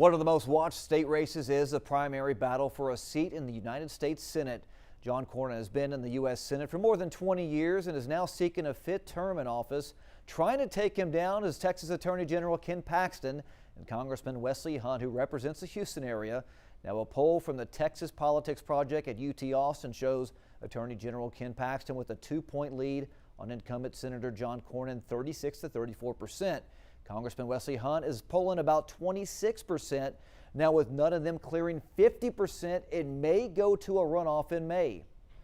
One of the most watched state races is the primary battle for a seat in the United States Senate. John Cornyn has been in the U.S. Senate for more than 20 years and is now seeking a fifth term in office. Trying to take him down is Texas Attorney General Ken Paxton and Congressman Wesley Hunt, who represents the Houston area. Now, a poll from the Texas Politics Project at UT Austin shows Attorney General Ken Paxton with a 2-point lead on incumbent Senator John Cornyn, 36 to 34%. Congressman Wesley Hunt is polling about 26%. Now, with none of them clearing 50%, it may go to a runoff in May.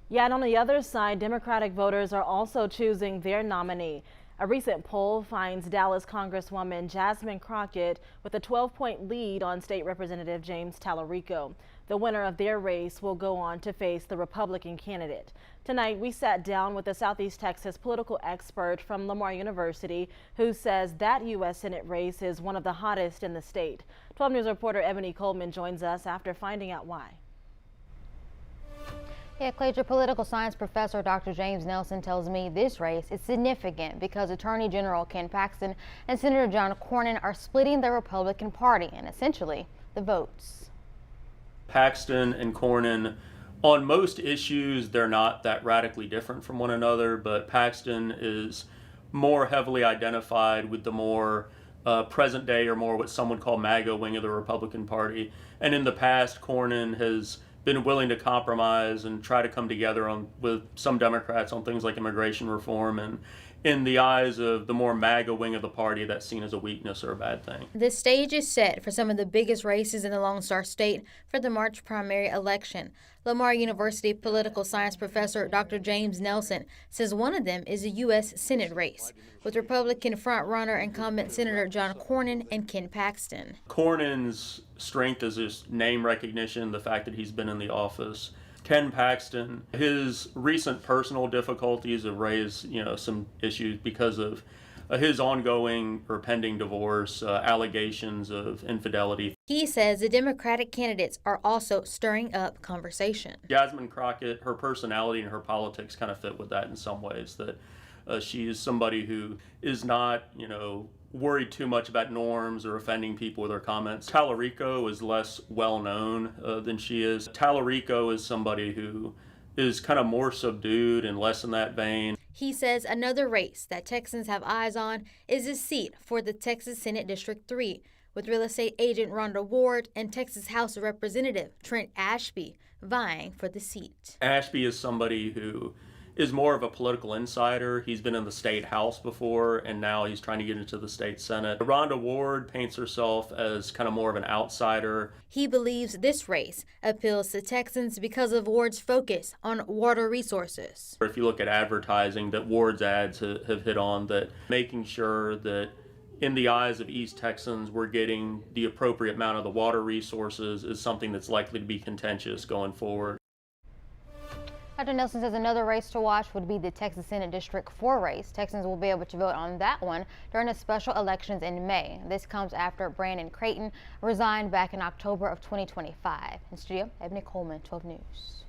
Yeah, and on the other side, Democratic voters are also choosing their nominee. A recent poll finds Dallas Congresswoman Jasmine Crockett with a 12-point lead on State Representative James Tallarico. The winner of their race will go on to face the Republican candidate. Tonight, we sat down with a Southeast Texas political expert from Lamar University who says that U.S. Senate race is one of the hottest in the state. 12 News reporter Ebony Coleman joins us after finding out why. Yeah, Clayton, political science professor Dr. James Nelson tells me this race is significant because Attorney General Ken Paxton and Senator John Cornyn are splitting the Republican Party and essentially the votes. Paxton and Cornyn, on most issues, they're not that radically different from one another, but Paxton is more heavily identified with the more present day or more what some would call MAGA wing of the Republican Party. And in the past, Cornyn has been willing to compromise and try to come together with some Democrats on things like immigration reform, and in the eyes of the more MAGA wing of the party, that's seen as a weakness or a bad thing. The stage is set for some of the biggest races in the Lone Star State for the March primary election. Lamar University political science professor Dr. James Nelson says one of them is a U.S. Senate race, with Republican frontrunner incumbent Senator John Cornyn and Ken Paxton. Cornyn's strength is his name recognition, the fact that he's been in the office. Ken Paxton, his recent personal difficulties have raised, some issues because of his ongoing or pending divorce, allegations of infidelity. He says the Democratic candidates are also stirring up conversation. Jasmine Crockett, her personality and her politics kind of fit with that in some ways, that she is somebody who is not, worried too much about norms or offending people with her comments. Tallarico is less well known than she is. Tallarico is somebody who is kind of more subdued and less in that vein. He says another race that Texans have eyes on is a seat for the Texas Senate District 3, with real estate agent Rhonda Ward and Texas House of Representative Trent Ashby vying for the seat. Ashby is somebody who is more of a political insider. He's been in the state house before, and now he's trying to get into the state senate. Rhonda Ward paints herself as kind of more of an outsider. He believes this race appeals to Texans because of Ward's focus on water resources. If you look at advertising that Ward's ads have hit on, that making sure that in the eyes of East Texans, we're getting the appropriate amount of the water resources is something that's likely to be contentious going forward. Dr. Nelson says another race to watch would be the Texas Senate District 4 race. Texans will be able to vote on that one during the special elections in May. This comes after Brandon Creighton resigned back in October of 2025. In studio, Ebony Coleman, 12 News.